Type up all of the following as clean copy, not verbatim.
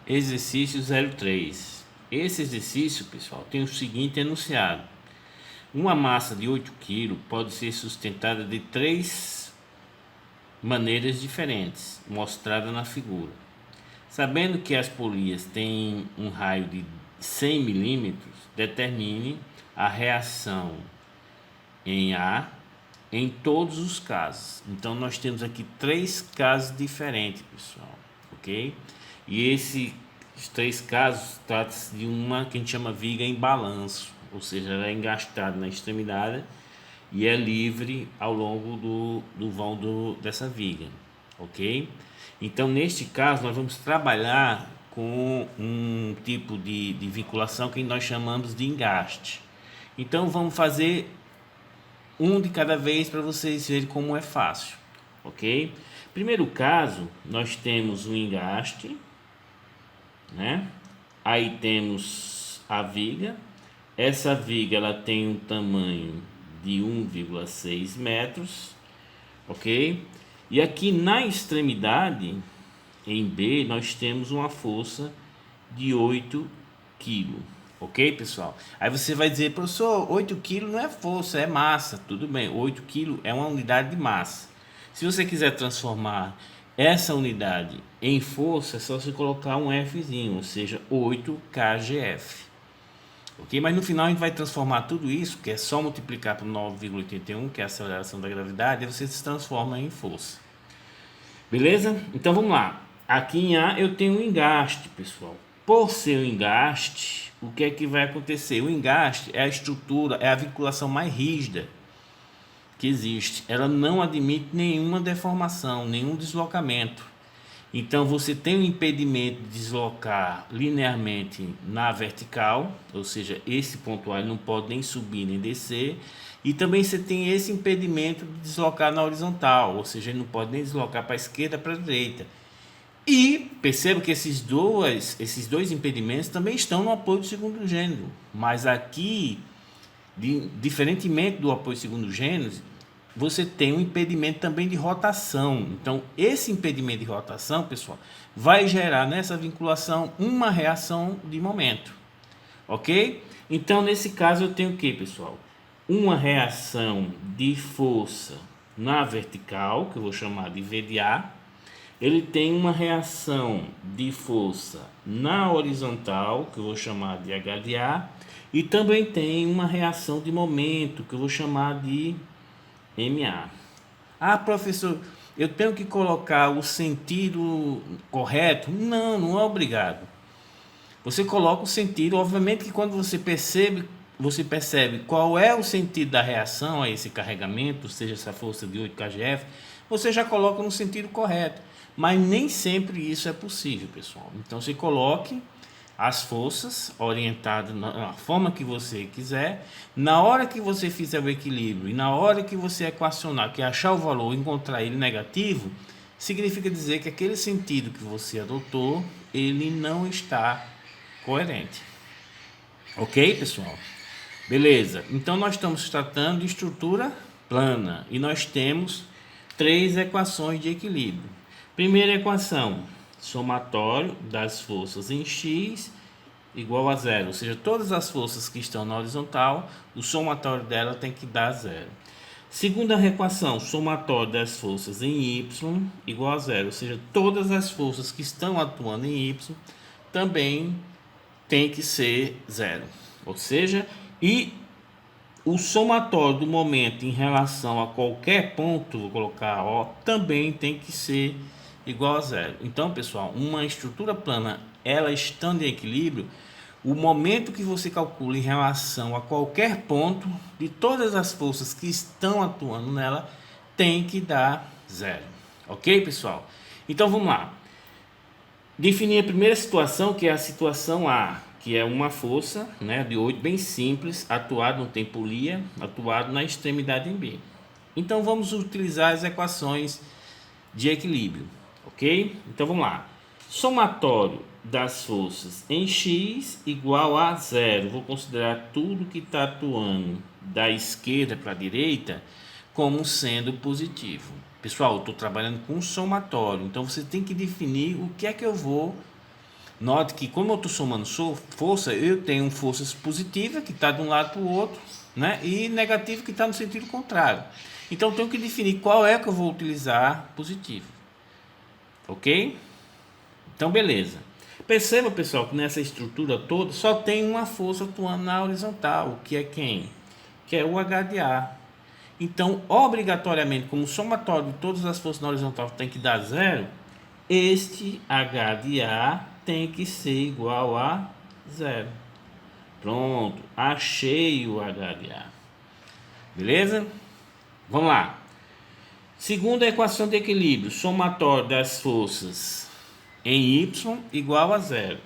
Exercício 03. Esse exercício, pessoal, tem o seguinte enunciado: uma massa de 8 kg pode ser sustentada de três maneiras diferentes, mostrada na figura. Sabendo que as polias têm um raio de 100 milímetros, determine a reação em A em todos os casos. Então nós temos aqui três casos diferentes, pessoal, ok? E esses três casos trata-se de uma que a gente chama viga em balanço, ou seja, ela é engastada na extremidade e é livre ao longo do vão dessa viga, ok? Então neste caso nós vamos trabalhar com um tipo de vinculação que nós chamamos de engaste. Então vamos fazer um de cada vez para vocês verem como é fácil, ok? Primeiro caso, nós temos o engaste, né? Aí temos a viga. Essa viga ela tem um tamanho de 1,6 metros, ok? E aqui na extremidade, em B, nós temos uma força de 8 kg. Ok, pessoal? Aí você vai dizer, professor, 8 kg não é força, é massa. Tudo bem, 8 kg é uma unidade de massa. Se você quiser transformar essa unidade em força, é só você colocar um Fzinho, ou seja, 8 kgf. Ok? Mas no final a gente vai transformar tudo isso, que é só multiplicar por 9,81, que é a aceleração da gravidade, e você se transforma em força. Beleza? Então vamos lá. Aqui em A eu tenho um engaste, pessoal. Por ser um engaste, o que é que vai acontecer? O engaste é a estrutura, é a vinculação mais rígida que existe. Ela não admite nenhuma deformação, nenhum deslocamento. Então você tem um impedimento de deslocar linearmente na vertical, ou seja, esse ponto A não pode nem subir nem descer. E também você tem esse impedimento de deslocar na horizontal, ou seja, ele não pode nem deslocar para a esquerda para a direita. E perceba que esses dois impedimentos também estão no apoio do segundo gênero. Mas aqui, diferentemente do apoio do segundo gênero, você tem um impedimento também de rotação. Então, esse impedimento de rotação, pessoal, vai gerar nessa vinculação uma reação de momento. Ok? Então, nesse caso, eu tenho o que, pessoal? Uma reação de força na vertical, que eu vou chamar de V de A. Ele tem uma reação de força na horizontal, que eu vou chamar de H de A. E também tem uma reação de momento, que eu vou chamar de MA. Ah, professor, eu tenho que colocar o sentido correto? Não, não é obrigado. Você coloca o sentido, obviamente que quando você percebe qual é o sentido da reação a esse carregamento, seja essa força de 8 kgf, você já coloca no sentido correto. Mas nem sempre isso é possível, pessoal. Então você coloque as forças orientadas na forma que você quiser. Na hora que você fizer o equilíbrio e na hora que você equacionar, que achar o valor, encontrar ele negativo, significa dizer que aquele sentido que você adotou, ele não está coerente. Ok, pessoal? Beleza. Então nós estamos tratando de estrutura plana e nós temos três equações de equilíbrio. Primeira equação, somatório das forças em x igual a zero, ou seja, todas as forças que estão na horizontal, o somatório dela tem que dar zero. Segunda equação, somatório das forças em y igual a zero, ou seja, todas as forças que estão atuando em y também tem que ser zero, ou seja, e o somatório do momento em relação a qualquer ponto, vou colocar O, também tem que ser igual a zero. Então, pessoal, uma estrutura plana, ela estando em equilíbrio, o momento que você calcula em relação a qualquer ponto de todas as forças que estão atuando nela tem que dar zero. Ok, pessoal? Então, vamos lá. Definir a primeira situação, que é a situação A, que é uma força, né, de 8, bem simples, atuado no tempo lia, atuado na extremidade em B. Então vamos utilizar as equações de equilíbrio, ok? Então vamos lá. Somatório das forças em x igual a zero. Vou considerar tudo que está atuando da esquerda para a direita como sendo positivo. Pessoal, estou trabalhando com somatório, então você tem que definir o que é que eu vou Note que como eu estou somando força, eu tenho forças positivas que está de um lado para o outro, né? E negativa que está no sentido contrário. Então eu tenho que definir qual é que eu vou utilizar positivo. Ok? Então beleza. Perceba, pessoal, que nessa estrutura toda só tem uma força atuando na horizontal, que é quem? Que é o H de A. Então, obrigatoriamente, como o somatório de todas as forças na horizontal tem que dar zero, este H de A tem que ser igual a zero. Pronto, achei o H de A. Beleza? Vamos lá. Segunda equação de equilíbrio, somatório das forças em Y igual a zero.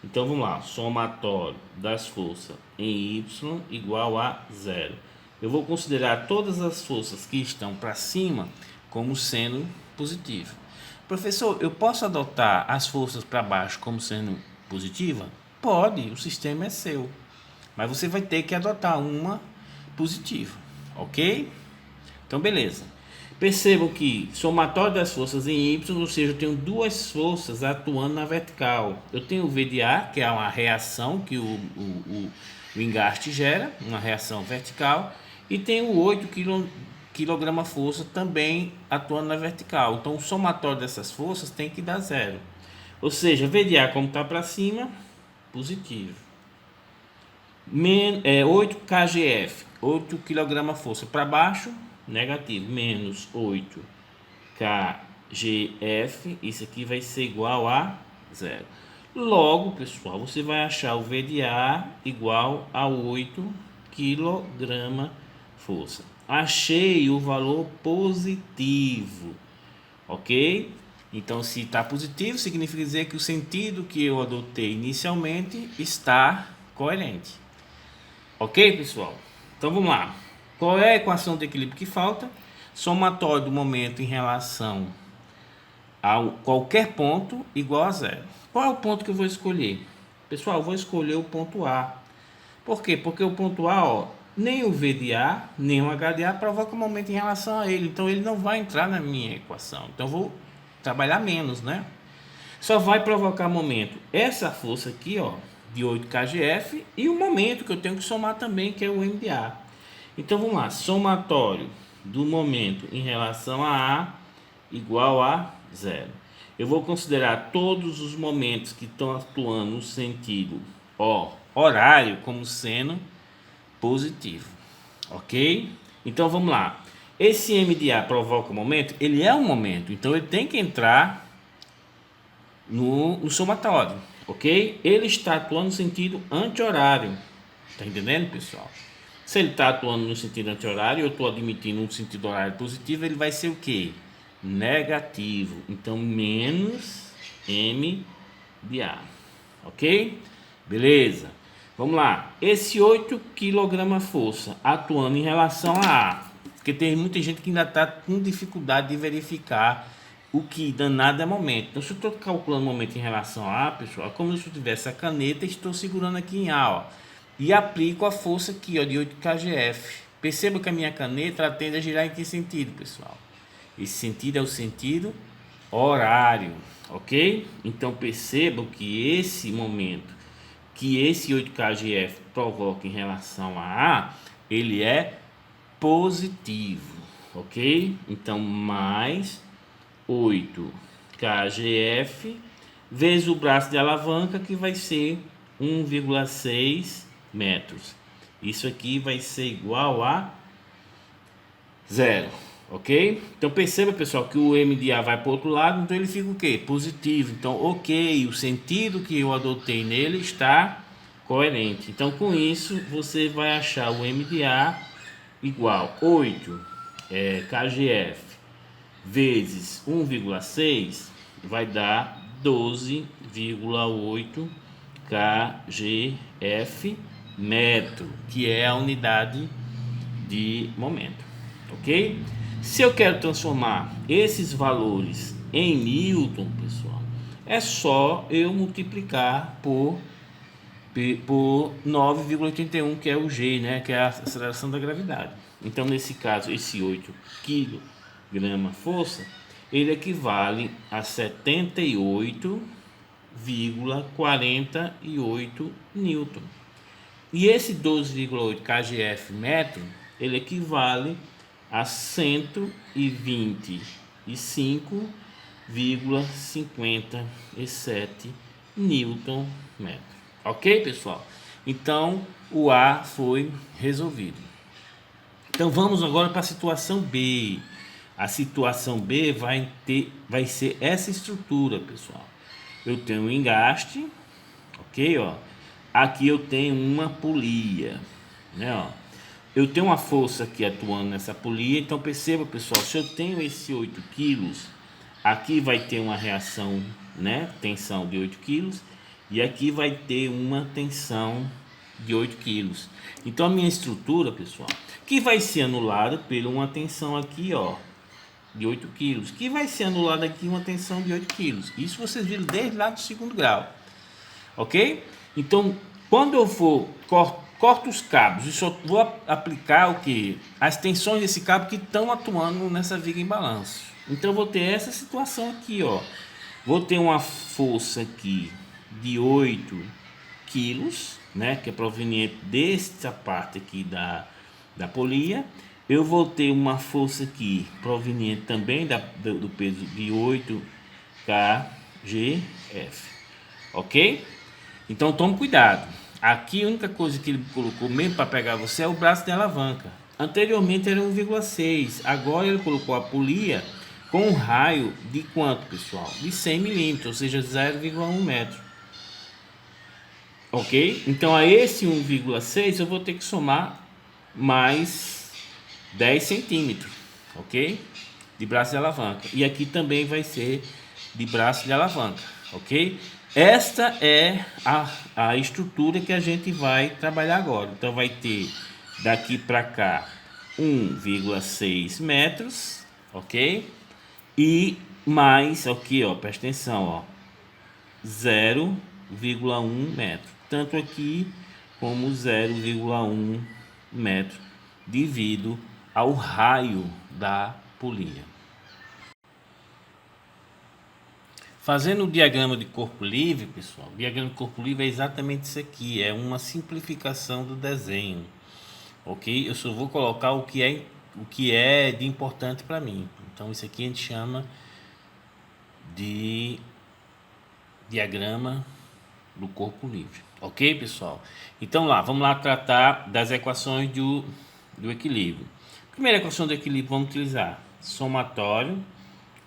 Então vamos lá, somatório das forças em Y igual a zero. Eu vou considerar todas as forças que estão para cima como sendo positivas. Professor, eu posso adotar as forças para baixo como sendo positiva? Pode, o sistema é seu. Mas você vai ter que adotar uma positiva, ok? Então beleza. Percebam que somatório das forças em Y, ou seja, eu tenho duas forças atuando na vertical. Eu tenho o V de A, que é uma reação que o engaste gera, uma reação vertical, e tenho o 8 kg força também atuando na vertical. Então o somatório dessas forças tem que dar zero. Ou seja, V de A como está para cima, positivo. 8 kgf, 8 kg força para baixo, negativo, menos 8 kgf, isso aqui vai ser igual a zero. Logo, pessoal, você vai achar o V de A igual a 8 kg força. Achei o valor positivo, ok? Então, se está positivo, significa dizer que o sentido que eu adotei inicialmente está coerente. Ok, pessoal? Então vamos lá. Qual é a equação de equilíbrio que falta? Somatório do momento em relação a qualquer ponto igual a zero. Qual é o ponto que eu vou escolher? Pessoal, eu vou escolher o ponto A. Por quê? Porque o ponto A, ó, nem o V de A, nem o H de A provoca momento em relação a ele. Então ele não vai entrar na minha equação. Então eu vou trabalhar menos, né? Só vai provocar momento essa força aqui, ó, de 8 kgf, e o momento que eu tenho que somar também, que é o MDA. Então vamos lá, somatório do momento em relação a A igual a zero. Eu vou considerar todos os momentos que estão atuando no sentido horário como sendo positivo, ok? Então vamos lá, esse MDA provoca o momento, ele é um momento, então ele tem que entrar no somatório, ok? Ele está atuando no sentido anti-horário, tá entendendo, pessoal? Se ele está atuando no sentido anti-horário, eu estou admitindo um sentido horário positivo, ele vai ser o quê? Negativo. Então, menos M de A, ok? Beleza. Vamos lá. Esse 8 kg força atuando em relação a A, porque tem muita gente que ainda está com dificuldade de verificar o que danado é momento. Então, se eu estou calculando o momento em relação a A, pessoal, é como se eu tivesse a caneta e estou segurando aqui em A, ó, e aplico a força aqui, ó, de 8 kgf. Perceba que a minha caneta ela tende a girar em que sentido, pessoal? Esse sentido é o sentido horário, ok? Então, percebam que esse momento que esse 8 kgf provoca em relação a A, ele é positivo, ok? Então, mais 8 kgf vezes o braço de alavanca, que vai ser 1,6 metros. Isso aqui vai ser igual a zero, ok? Então perceba, pessoal, que o M de A vai para o outro lado, então ele fica o quê? Positivo. Então, ok, o sentido que eu adotei nele está coerente. Então, com isso, você vai achar o M de A igual 8 kgf vezes 1,6 vai dar 12,8 kgf metro, que é a unidade de momento, ok? Se eu quero transformar esses valores em Newton, pessoal, é só eu multiplicar por 9,81, que é o G, né, que é a aceleração da gravidade. Então, nesse caso, esse 8 kg força, ele equivale a 78 12,48 newton. E esse 12,8 kgf metro, ele equivale a 125,57 newton metro. Ok, pessoal? Então, o A foi resolvido. Então, vamos agora para a situação B. A situação B vai ser essa estrutura, pessoal. Eu tenho um engaste, ok, ó. Aqui eu tenho uma polia, né, ó. Eu tenho uma força aqui atuando nessa polia, então perceba, pessoal, se eu tenho esse 8 quilos, aqui vai ter uma reação, né, tensão de 8 quilos, e aqui vai ter uma tensão de 8 quilos. Então a minha estrutura, pessoal, que vai ser anulada por uma tensão aqui, ó, de 8 quilos, que vai ser anulada aqui uma tensão de 8 quilos. Isso vocês viram desde lá do segundo grau, ok? Então, quando eu for corto os cabos e só vou aplicar o que? As tensões desse cabo que estão atuando nessa viga em balanço. Então, eu vou ter essa situação aqui, ó. Vou ter uma força aqui de 8 quilos, né? Que é proveniente dessa parte aqui da polia. Eu vou ter uma força aqui proveniente também do peso de 8 kgf, ok? Então tome cuidado. Aqui a única coisa que ele colocou mesmo para pegar você é o braço de alavanca. Anteriormente era 1,6. Agora ele colocou a polia com um raio de quanto, pessoal? De 100 milímetros, ou seja, 0,1 metro. Ok? Então a esse 1,6 eu vou ter que somar mais 10 centímetros. Ok? De braço de alavanca. E aqui também vai ser de braço de alavanca. Ok? Esta é a estrutura que a gente vai trabalhar agora. Então vai ter daqui para cá 1,6 metros, ok? E mais aqui, ó, presta atenção, ó, 0,1 metro. Tanto aqui como 0,1 metro devido ao raio da polia. Fazendo o diagrama de corpo livre, pessoal, o diagrama de corpo livre é exatamente isso aqui, é uma simplificação do desenho, ok? Eu só vou colocar o que é de importante para mim. Então isso aqui a gente chama de diagrama do corpo livre, ok, pessoal? Então vamos lá tratar das equações do equilíbrio. Primeira equação do equilíbrio vamos utilizar somatório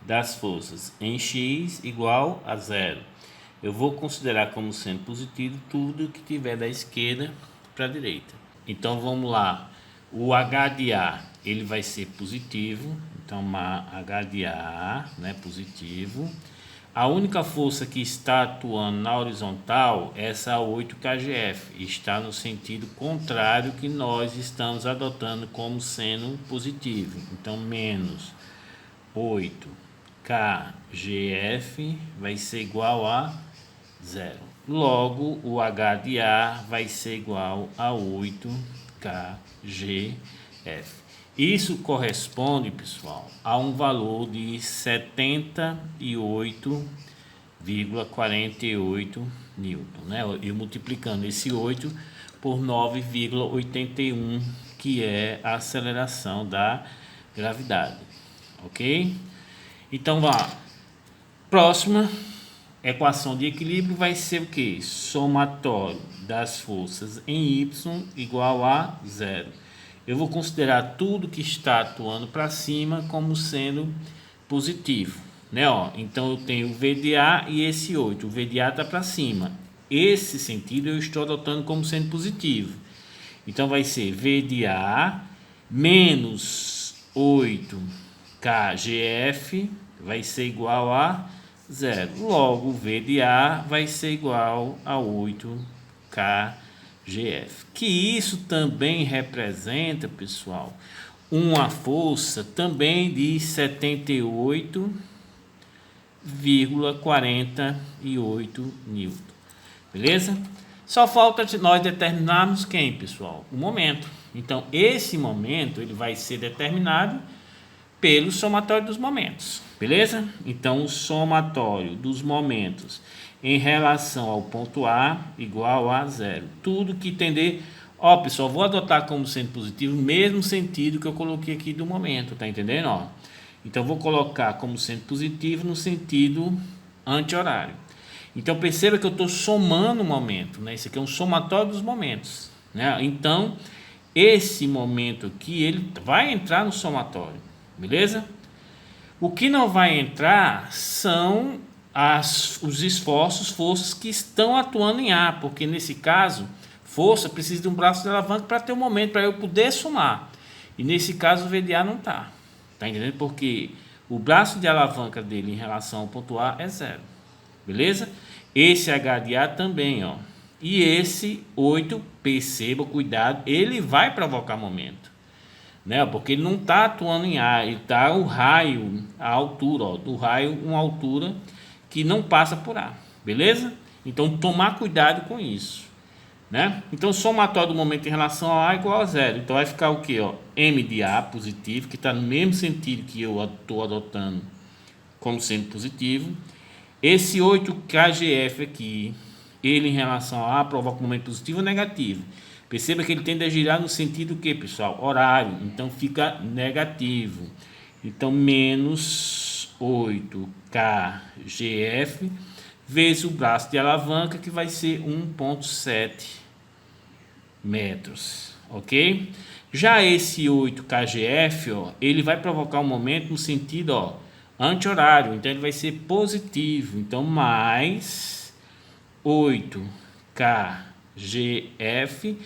das forças em x igual a 0. Eu vou considerar como sendo positivo tudo que tiver da esquerda para a direita. Então vamos lá. O H de A ele vai ser positivo. Então H de A, né, positivo. A única força que está atuando na horizontal é essa 8 kgf. Está no sentido contrário que nós estamos adotando como sendo positivo. Então menos 8 kgf vai ser igual a 0. Logo, o H de A vai ser igual a 8 kgf. Isso corresponde, pessoal, a um valor de 78,48 newton, né? E multiplicando esse 8 por 9,81, que é a aceleração da gravidade, ok? Então, próxima equação de equilíbrio vai ser o que? Somatório das forças em y igual a 0. Eu vou considerar tudo que está atuando para cima como sendo positivo, né? Ó, então eu tenho o V de A e esse 8. O V de A está para cima. Esse sentido eu estou adotando como sendo positivo. Então vai ser V de A menos 8 kgf vai ser igual a 0. Logo, V de A vai ser igual a 8 kgf. Que isso também representa, pessoal, uma força também de 78,48 newton. Beleza? Só falta nós determinarmos quem, pessoal? O momento. Então, esse momento ele vai ser determinado pelo somatório dos momentos, beleza? Então, o somatório dos momentos em relação ao ponto A igual a zero. Tudo que tender... Ó, pessoal, vou adotar como sendo positivo o mesmo sentido que eu coloquei aqui do momento, tá entendendo? Ó, então, vou colocar como sendo positivo no sentido anti-horário. Então, perceba que eu estou somando o momento, né? Isso aqui é um somatório dos momentos, né? Então, esse momento aqui, ele vai entrar no somatório, beleza? O que não vai entrar são os esforços, forças que estão atuando em A, porque nesse caso, força precisa de um braço de alavanca para ter um momento, para eu poder somar. E nesse caso, o VDA não está. Tá entendendo? Porque o braço de alavanca dele em relação ao ponto A é zero. Beleza? Esse H de A também, ó. E esse 8, perceba, cuidado, ele vai provocar momento, né? Porque ele não está atuando em A, ele está o raio, a altura, ó, do raio, uma altura que não passa por A, beleza? Então, tomar cuidado com isso, né? Então, somatório do momento em relação a A igual a zero. Então, vai ficar o que, ó? M de A positivo, que está no mesmo sentido que eu estou adotando como sendo positivo. Esse 8 KGF aqui, ele em relação a A provoca um momento positivo ou negativo. Perceba que ele tende a girar no sentido que, pessoal? Horário. Então, fica negativo. Então, menos 8 KGF vezes o braço de alavanca, que vai ser 1,7 metros. Ok? Já esse 8 KGF, ó, ele vai provocar um momento no sentido, ó, anti-horário. Então, ele vai ser positivo. Então, mais 8 KGF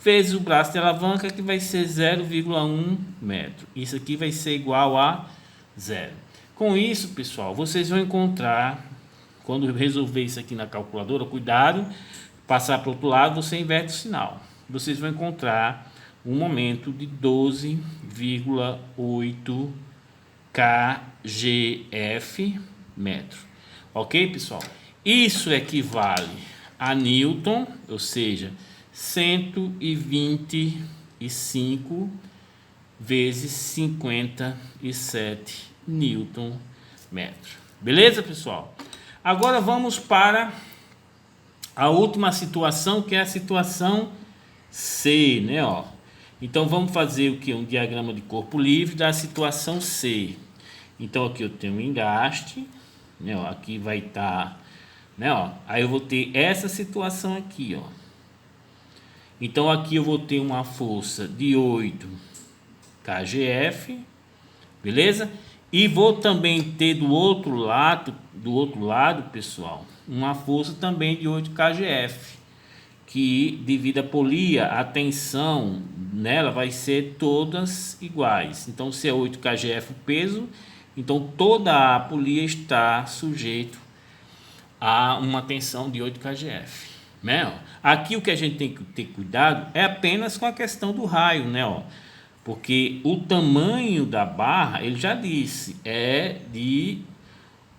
vezes o braço de alavanca, que vai ser 0,1 metro. Isso aqui vai ser igual a zero. Com isso, pessoal, vocês vão encontrar, quando resolver isso aqui na calculadora, cuidado, passar para o outro lado, você inverte o sinal. Vocês vão encontrar um momento de 12,8 KGF metro. Ok, pessoal? Isso equivale a Newton, ou seja, 125 vezes 57 Newton metro. Beleza, pessoal? Agora vamos para a última situação, que é a situação C, né? Ó. Então vamos fazer o que? Um diagrama de corpo livre da situação C. Então aqui eu tenho um engaste, né? Ó, aqui vai estar, né? Ó, aí eu vou ter essa situação aqui, ó. Então aqui eu vou ter uma força de 8 KGF, beleza? E vou também ter do outro lado, pessoal, uma força também de 8 KGF, que devido à polia, a tensão nela vai ser todas iguais. Então, se é 8 KGF o peso, então toda a polia está sujeito a uma tensão de 8 KGF, né? Aqui o que a gente tem que ter cuidado é apenas com a questão do raio, né? Ó, porque o tamanho da barra, ele já disse, é de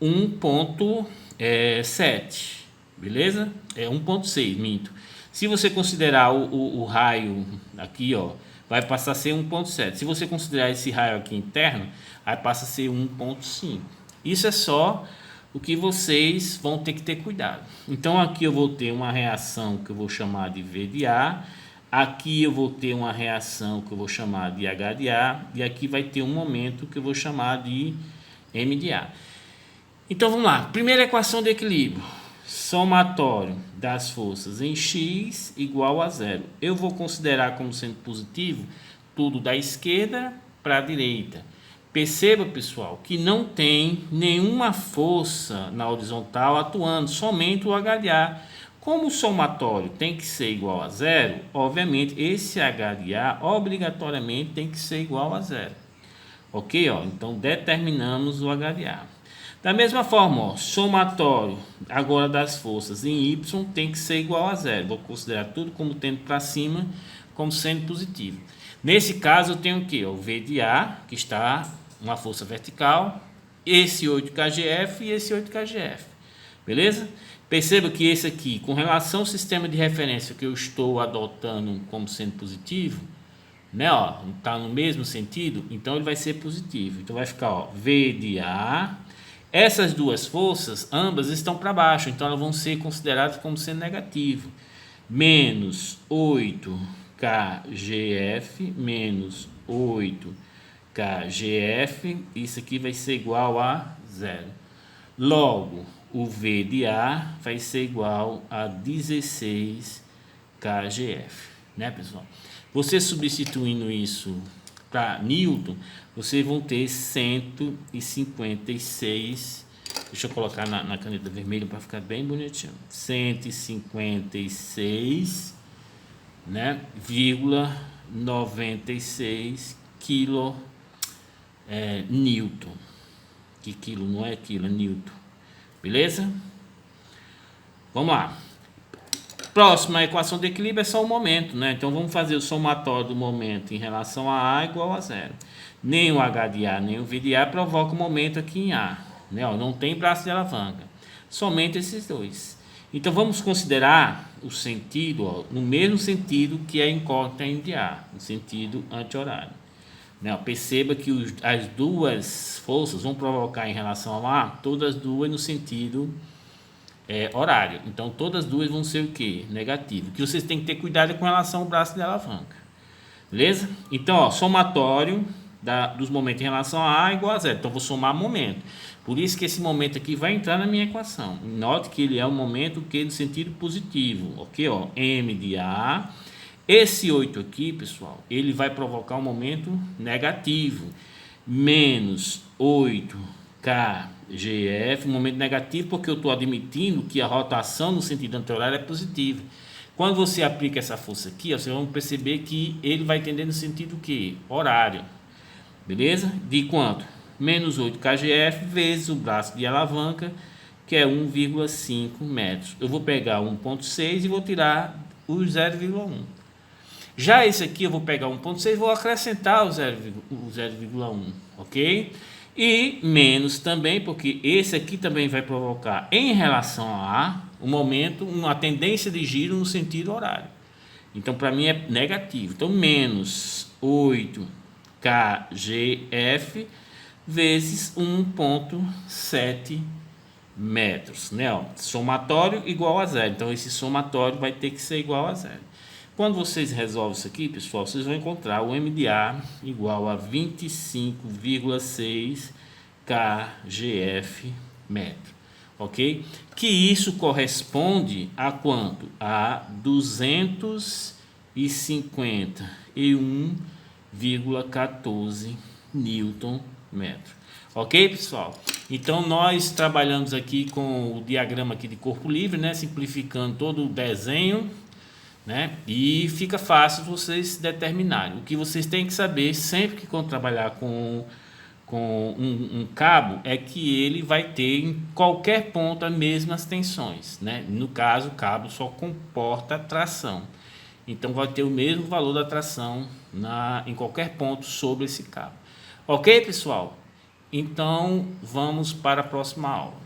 1,7, beleza? É 1,6, minto. Se você considerar o raio aqui, ó, vai passar a ser 1,7. Se você considerar esse raio aqui interno, aí passa a ser 1,5. Isso é só o que vocês vão ter que ter cuidado. Então aqui eu vou ter uma reação que eu vou chamar de V de A. Aqui eu vou ter uma reação que eu vou chamar de H de A. E aqui vai ter um momento que eu vou chamar de M de A. Então vamos lá. Primeira equação de equilíbrio. Somatório das forças em X igual a zero. Eu vou considerar como sendo positivo tudo da esquerda para a direita. Perceba, pessoal, que não tem nenhuma força na horizontal atuando, somente o H de A. Como o somatório tem que ser igual a zero, obviamente esse H de A obrigatoriamente tem que ser igual a zero. Ok? Ó, então determinamos o H de A. Da mesma forma, ó, somatório agora das forças em Y tem que ser igual a zero. Vou considerar tudo como tendo para cima como sendo positivo. Nesse caso eu tenho o que? O V de A, que está uma força vertical, esse 8 KGF e esse 8 KGF. Beleza? Perceba que esse aqui, com relação ao sistema de referência que eu estou adotando como sendo positivo, né, ó, está no mesmo sentido, então ele vai ser positivo. Então vai ficar, ó, V de A Essas duas forças, ambas estão para baixo, então elas vão ser consideradas como sendo negativo. Menos 8 kgf menos 8 kgf, isso aqui vai ser igual a zero. Logo, o V de A vai ser igual a 16 kgf, né, pessoal? Você substituindo isso para Newton, vocês vão ter 156. Deixa eu colocar na caneta vermelha para ficar bem bonitinho. 156, né, 96 quilo Newton. Que quilo não é quilo, é Newton. Beleza? Vamos lá. Próxima equação de equilíbrio é só o momento, né? Então vamos fazer o somatório do momento em relação a A igual a zero. Nem o H de A, nem o V de A provoca o momento aqui em A, né? Ó, não tem braço de alavanca. Somente esses dois. Então vamos considerar o sentido, ó, no mesmo sentido que a incógnita em de A, no sentido anti-horário. Né? Perceba que as duas forças vão provocar em relação a A, todas duas no sentido horário. Então todas duas vão ser o que? Negativo. O que vocês têm que ter cuidado é com relação ao braço de alavanca. Beleza? Então, ó, somatório dos momentos em relação a A igual a zero. Então vou somar momento. Por isso que esse momento aqui vai entrar na minha equação. Note que ele é um momento que no sentido positivo, ok? Ó, M de A. Esse 8 aqui, pessoal, ele vai provocar um momento negativo. Menos 8 kgf, um momento negativo, porque eu estou admitindo que a rotação no sentido anti-horário é positiva. Quando você aplica essa força aqui, ó, vocês vão perceber que ele vai tender no sentido que? Horário. Beleza? De quanto? Menos 8 kgf vezes o braço de alavanca, que é 1,5 metros. Eu vou pegar 1,6 e vou tirar o 0,1. Já esse aqui eu vou pegar 1,6 e vou acrescentar o 0,1, ok? E menos também, porque esse aqui também vai provocar, em relação a A, um momento, uma tendência de giro no sentido horário. Então, para mim é negativo. Então, menos 8 kgf vezes 1,7 metros, né? Ó, somatório igual a zero. Então, esse somatório vai ter que ser igual a zero. Quando vocês resolvem isso aqui, pessoal, vocês vão encontrar o M de A igual a 25,6 kgf metro, ok? Que isso corresponde a quanto? A 251,14 Newton metro. Ok, pessoal? Então, nós trabalhamos aqui com o diagrama aqui de corpo livre, né? Simplificando todo o desenho, né? E fica fácil vocês determinarem. O que vocês têm que saber sempre que quando trabalhar com um cabo é que ele vai ter em qualquer ponto as mesmas tensões, né? No caso, o cabo só comporta tração. Então vai ter o mesmo valor da tração em qualquer ponto sobre esse cabo. Ok, pessoal? Então vamos para a próxima aula.